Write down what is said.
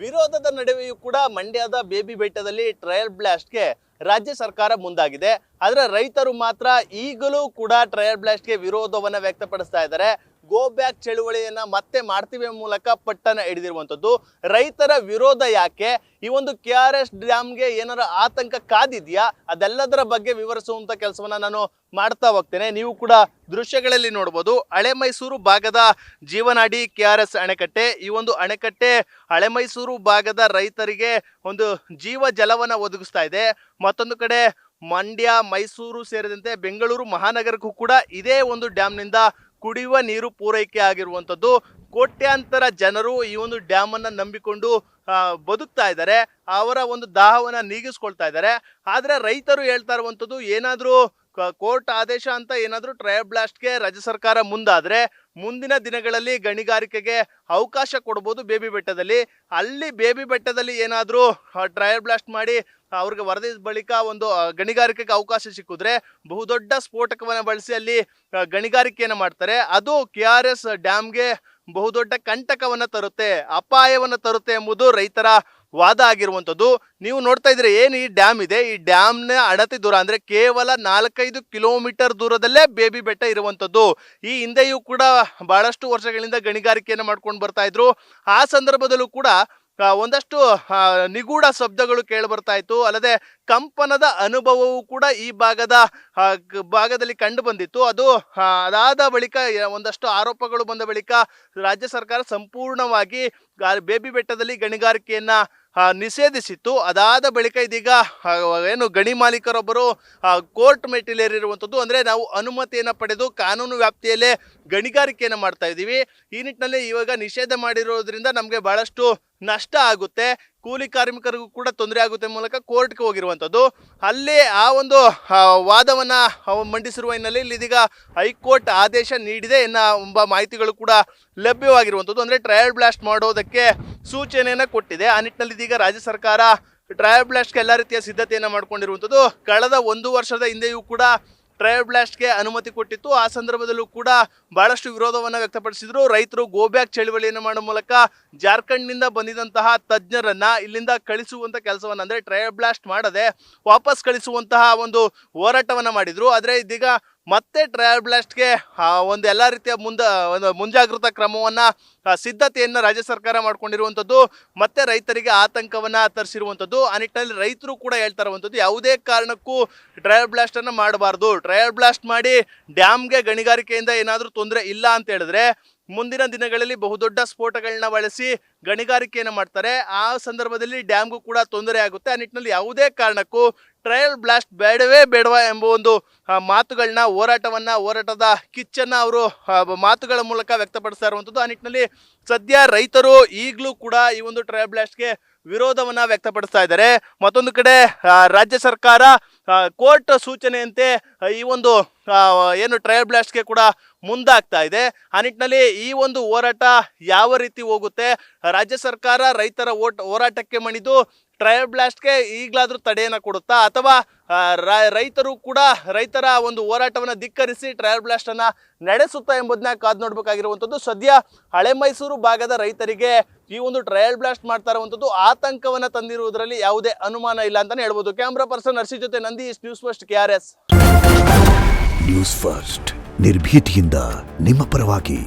ವಿರೋಧದ ನಡುವೆಯೂ ಕೂಡ ಮಂಡ್ಯದ ಬೇಬಿ ಬೆಟ್ಟದಲ್ಲಿ ಟ್ರಯಲ್ ಬ್ಲಾಸ್ಟ್ಗೆ ರಾಜ್ಯ ಸರ್ಕಾರ ಮುಂದಾಗಿದೆ. ಆದರೆ ರೈತರು ಮಾತ್ರ ಈಗಲೂ ಕೂಡ ಟ್ರಯಲ್ ಬ್ಲಾಸ್ಟ್ಗೆ ವಿರೋಧವನ್ನ ವ್ಯಕ್ತಪಡಿಸ್ತಾ ಇದ್ದಾರೆ. ಗೋ ಬ್ಯಾಕ್ ಚಳುವಳಿಯನ್ನ ಮತ್ತೆ ಮಾಡ್ತೀವಿ ಮೂಲಕ ಪಟ್ಟನ ಹಿಡಿದಿರುವಂಥದ್ದು. ರೈತರ ವಿರೋಧ ಯಾಕೆ, ಈ ಒಂದು KRS ಡ್ಯಾಮ್ಗೆ ಏನಾರ ಆತಂಕ ಕಾದಿದೆಯಾ, ಅದೆಲ್ಲದರ ಬಗ್ಗೆ ವಿವರಿಸುವಂತ ಕೆಲಸವನ್ನ ನಾನು ಮಾಡ್ತಾ ಹೋಗ್ತೇನೆ. ನೀವು ಕೂಡ ದೃಶ್ಯಗಳಲ್ಲಿ ನೋಡಬಹುದು. ಹಳೆ ಮೈಸೂರು ಭಾಗದ ಜೀವನಾಡಿ KRS ಅಣೆಕಟ್ಟೆ. ಈ ಒಂದು ಅಣೆಕಟ್ಟೆ ಹಳೆ ಮೈಸೂರು ಭಾಗದ ರೈತರಿಗೆ ಒಂದು ಜೀವ ಜಲವನ್ನ ಒದಗಿಸ್ತಾ ಇದೆ. ಮತ್ತೊಂದು ಕಡೆ ಮಂಡ್ಯ, ಮೈಸೂರು ಸೇರಿದಂತೆ ಬೆಂಗಳೂರು ಮಹಾನಗರಕ್ಕೂ ಕೂಡ ಇದೇ ಒಂದು ಡ್ಯಾಮ್ನಿಂದ ಕುಡಿಯುವ ನೀರು ಪೂರೈಕೆ ಆಗಿರುವಂಥದ್ದು. ಕೋಟ್ಯಾಂತರ ಜನರು ಈ ಒಂದು ಡ್ಯಾಮ್ ಅನ್ನ ನಂಬಿಕೊಂಡು ಬದುಕ್ತಾ ಇದ್ದಾರೆ. ಅವರ ಒಂದು ದಾಹವನ್ನ ನೀಗಿಸ್ಕೊಳ್ತಾ ಇದ್ದಾರೆ. ಆದ್ರೆ ರೈತರು ಹೇಳ್ತಾ ಇರುವಂಥದ್ದು, ಏನಾದ್ರೂ ಕೋರ್ಟ್ ಆದೇಶ ಅಂತ ಏನಾದ್ರೂ ಟ್ರಯಲ್ ಬ್ಲಾಸ್ಟ್ಗೆ ರಾಜ್ಯ ಸರ್ಕಾರ ಮುಂದಾದ್ರೆ ಮುಂದಿನ ದಿನಗಳಲ್ಲಿ ಗಣಿಗಾರಿಕೆಗೆ ಅವಕಾಶ ಕೊಡಬಹುದು ಬೇಬಿ ಬೆಟ್ಟದಲ್ಲಿ. ಅಲ್ಲಿ ಬೇಬಿ ಬೆಟ್ಟದಲ್ಲಿ ಏನಾದ್ರೂ ಟ್ರಯಲ್ ಬ್ಲಾಸ್ಟ್ ಮಾಡಿ ಅವ್ರಿಗೆ ವರದಿ ಬಳಿಕ ಒಂದು ಗಣಿಗಾರಿಕೆಗೆ ಅವಕಾಶ ಸಿಕ್ಕಿದ್ರೆ ಬಹುದೊಡ್ಡ ಸ್ಫೋಟಕವನ್ನು ಬಳಸಿ ಅಲ್ಲಿ ಗಣಿಗಾರಿಕೆಯನ್ನು ಮಾಡ್ತಾರೆ. ಅದು KRS ಡ್ಯಾಮ್ಗೆ ಬಹುದೊಡ್ಡ ಕಂಟಕವನ್ನ ತರುತ್ತೆ, ಅಪಾಯವನ್ನ ತರುತ್ತೆ ಎಂಬುದು ರೈತರ ವಾದ ಆಗಿರುವಂಥದ್ದು. ನೀವು ನೋಡ್ತಾ ಇದ್ರೆ ಏನು ಈ ಡ್ಯಾಮ್ ಇದೆ, ಈ ಡ್ಯಾಮ್ನ ಅಣತಿ ದೂರ ಅಂದ್ರೆ ಕೇವಲ 4-5 ಕಿಲೋಮೀಟರ್ ದೂರದಲ್ಲೇ ಬೇಬಿ ಬೆಟ್ಟ ಇರುವಂಥದ್ದು. ಈ ಹಿಂದೆಯೂ ಕೂಡ ಬಹಳಷ್ಟು ವರ್ಷಗಳಿಂದ ಗಣಿಗಾರಿಕೆಯನ್ನು ಮಾಡ್ಕೊಂಡು ಬರ್ತಾ ಇದ್ರು. ಆ ಸಂದರ್ಭದಲ್ಲೂ ಕೂಡ ಒಂದಷ್ಟು ನಿಗೂಢ ಶಬ್ದಗಳು ಕೇಳಿ ಬರ್ತಾ ಇತ್ತು. ಅಲ್ಲದೆ ಕಂಪನದ ಅನುಭವವೂ ಕೂಡ ಈ ಭಾಗದಲ್ಲಿ ಕಂಡು ಬಂದಿತ್ತು. ಅದು ಅದಾದ ಬಳಿಕ ಒಂದಷ್ಟು ಆರೋಪಗಳು ಬಂದ ಬಳಿಕ ರಾಜ್ಯ ಸರ್ಕಾರ ಸಂಪೂರ್ಣವಾಗಿ ಬೇಬಿ ಬೆಟ್ಟದಲ್ಲಿ ಗಣಿಗಾರಿಕೆಯನ್ನ ನಿಷೇಧಿಸಿತ್ತು. ಅದಾದ ಬಳಿಕ ಇದೀಗ ಏನು ಗಣಿ ಮಾಲೀಕರೊಬ್ಬರು ಕೋರ್ಟ್ ಮೆಟ್ಟಿಲೇರಿರುವಂಥದ್ದು. ಅಂದ್ರೆ ನಾವು ಅನುಮತಿಯನ್ನು ಪಡೆದು ಕಾನೂನು ವ್ಯಾಪ್ತಿಯಲ್ಲೇ ಗಣಿಗಾರಿಕೆಯನ್ನು ಮಾಡ್ತಾ ಇದ್ದೀವಿ. ಈ ನಿಟ್ಟಿನಲ್ಲಿ ಇವಾಗ ನಿಷೇಧ ಮಾಡಿರೋದ್ರಿಂದ ನಮಗೆ ಬಹಳಷ್ಟು ನಷ್ಟ ಆಗುತ್ತೆ, ಕೂಲಿ ಕಾರ್ಮಿಕರಿಗೂ ಕೂಡ ತೊಂದರೆ ಆಗುತ್ತೆ ಮೂಲಕ ಕೋರ್ಟ್ಗೆ ಹೋಗಿರುವಂಥದ್ದು. ಅಲ್ಲಿ ಆ ಒಂದು ವಾದವನ್ನ ಮಂಡಿಸಿರುವ ಹಿನ್ನೆಲೆಯಲ್ಲಿ ಇದೀಗ ಹೈಕೋರ್ಟ್ ಆದೇಶ ನೀಡಿದೆ ಎಂಬ ಮಾಹಿತಿಗಳು ಕೂಡ ಲಭ್ಯವಾಗಿರುವಂಥದ್ದು. ಅಂದ್ರೆ ಟ್ರಯಲ್ ಬ್ಲಾಸ್ಟ್ ಮಾಡೋದಕ್ಕೆ ಸೂಚನೆಯನ್ನ ಕೊಟ್ಟಿದೆ. ಆ ನಿಟ್ಟಿನಲ್ಲಿ ಇದೀಗ ರಾಜ್ಯ ಸರ್ಕಾರ ಟ್ರಯಲ್ ಬ್ಲಾಸ್ಟ್ಗೆ ಎಲ್ಲ ರೀತಿಯ ಸಿದ್ಧತೆಯನ್ನ ಮಾಡ್ಕೊಂಡಿರುವಂಥದ್ದು. ಕಳೆದ 1 ವರ್ಷದ ಹಿಂದೆಯೂ ಕೂಡ ಟ್ರಯಲ್ ಬ್ಲಾಸ್ಟ್ಗೆ ಅನುಮತಿ ಕೊಟ್ಟಿತ್ತು. ಆ ಸಂದರ್ಭದಲ್ಲೂ ಕೂಡ ಬಹಳಷ್ಟು ವಿರೋಧವನ್ನು ವ್ಯಕ್ತಪಡಿಸಿದ್ರು. ರೈತರು ಗೋ ಬ್ಯಾಕ್ ಚಳುವಳಿಯನ್ನು ಮಾಡುವ ಮೂಲಕ ಜಾರ್ಖಂಡ್ನಿಂದ ಬಂದಿದಂತಹ ತಜ್ಞರನ್ನ ಇಲ್ಲಿಂದ ಕಳಿಸುವಂತ ಕೆಲಸವನ್ನ, ಅಂದ್ರೆ ಟ್ರಯಲ್ ಬ್ಲಾಸ್ಟ್ ಮಾಡದೆ ವಾಪಸ್ ಕಳಿಸುವಂತಹ ಒಂದು ಹೋರಾಟವನ್ನ ಮಾಡಿದ್ರು. ಆದ್ರೆ ಇದೀಗ ಮತ್ತೆ ಟ್ರಯಲ್ ಬ್ಲಾಸ್ಟ್ಗೆ ಒಂದು ಎಲ್ಲ ರೀತಿಯ ಮುಂಜಾಗ್ರತಾ ಕ್ರಮವನ್ನ ಸಿದ್ಧತೆಯನ್ನ ರಾಜ್ಯ ಸರ್ಕಾರ ಮಾಡ್ಕೊಂಡಿರುವಂಥದ್ದು. ಮತ್ತೆ ರೈತರಿಗೆ ಆತಂಕವನ್ನ ತರಿಸಿರುವಂಥದ್ದು. ಆ ನಿಟ್ಟಿನಲ್ಲಿ ರೈತರು ಕೂಡ ಹೇಳ್ತಾ ಇರುವಂಥದ್ದು, ಯಾವುದೇ ಕಾರಣಕ್ಕೂ ಟ್ರಯಲ್ ಬ್ಲಾಸ್ಟ್ ಅನ್ನ ಮಾಡಬಾರ್ದು. ಟ್ರಯಲ್ ಬ್ಲಾಸ್ಟ್ ಮಾಡಿ ಡ್ಯಾಮ್ಗೆ ಗಣಿಗಾರಿಕೆಯಿಂದ ಏನಾದ್ರೂ ತೊಂದರೆ ಇಲ್ಲ ಅಂತ ಹೇಳಿದ್ರೆ ಮುಂದಿನ ದಿನಗಳಲ್ಲಿ ಬಹುದೊಡ್ಡ ಸ್ಫೋಟಗಳನ್ನ ಬಳಸಿ ಗಣಿಗಾರಿಕೆಯನ್ನು ಮಾಡ್ತಾರೆ. ಆ ಸಂದರ್ಭದಲ್ಲಿ ಡ್ಯಾಮ್ಗೂ ಕೂಡ ತೊಂದರೆ ಆಗುತ್ತೆ. ಆ ನಿಟ್ಟಿನಲ್ಲಿ ಯಾವುದೇ ಕಾರಣಕ್ಕೂ ಟ್ರಯಲ್ ಬ್ಲಾಸ್ಟ್ ಬೇಡವಾ ಎಂಬ ಒಂದು ಮಾತುಗಳನ್ನ ಹೋರಾಟದ ಕಿಚ್ಚನ್ನ ಅವರು ಮಾತುಗಳ ಮೂಲಕ ವ್ಯಕ್ತಪಡಿಸ್ತಾ ಇರುವಂಥದ್ದು. ಆ ನಿಟ್ಟಿನಲ್ಲಿ ಸದ್ಯ ರೈತರು ಈಗಲೂ ಕೂಡ ಈ ಒಂದು ಟ್ರಯಲ್ ಬ್ಲಾಸ್ಟ್ಗೆ ವಿರೋಧವನ್ನ ವ್ಯಕ್ತಪಡಿಸ್ತಾ ಇದ್ದಾರೆ. ಮತ್ತೊಂದು ಕಡೆ ರಾಜ್ಯ ಸರ್ಕಾರ ಕೋರ್ಟ್ ಸೂಚನೆಯಂತೆ ಈ ಒಂದು ಏನು ಟ್ರಯಲ್ ಬ್ಲಾಸ್ಟ್ಗೆ ಕೂಡ ಮುಂದಾಗ್ತಾ ಇದೆ. ಆ ನಿಟ್ಟಿನಲ್ಲಿ ಈ ಒಂದು ಹೋರಾಟ ಯಾವ ರೀತಿ ಹೋಗುತ್ತೆ, ರಾಜ್ಯ ಸರ್ಕಾರ ರೈತರ ಹೋರಾಟಕ್ಕೆ ಮಣಿದು ಟ್ರಯಲ್ ಬ್ಲಾಸ್ಟ್ಗೆ ಈಗಲಾದ್ರೂ ತಡೆಯನ್ನ ಕೊಡುತ್ತಾ, ಅಥವಾ ರೈತರು ಕೂಡ ರೈತರ ಒಂದು ಹೋರಾಟವನ್ನ ಧಿಕ್ಕರಿಸಿ ಟ್ರಯಲ್ ಬ್ಲಾಸ್ಟ್ ಅನ್ನ ನಡೆಸುತ್ತಾ ಎಂಬುದನ್ನ ಕಾದು ನೋಡ್ಬೇಕಾಗಿರುವಂಥದ್ದು. ಸದ್ಯ ಹಳೆ ಮೈಸೂರು ಭಾಗದ ರೈತರಿಗೆ ಈ ಒಂದು ಟ್ರಯಲ್ ಬ್ಲಾಸ್ಟ್ ಮಾಡ್ತಾ ಇರುವಂಥದ್ದು ಆತಂಕವನ್ನ ತಂದಿರುವುದರಲ್ಲಿ ಯಾವುದೇ ಅನುಮಾನ ಇಲ್ಲ ಅಂತಾನೆ ಹೇಳ್ಬೋದು. ಕ್ಯಾಮ್ರಾ ಪರ್ಸನ್ ನರ್ಸಿ ಜೊತೆ Nandish, news first KRS. News first ನಿರ್ಭೀತಿಯಿಂದ ನಿಮ್ಮ ಪರವಾಗಿ.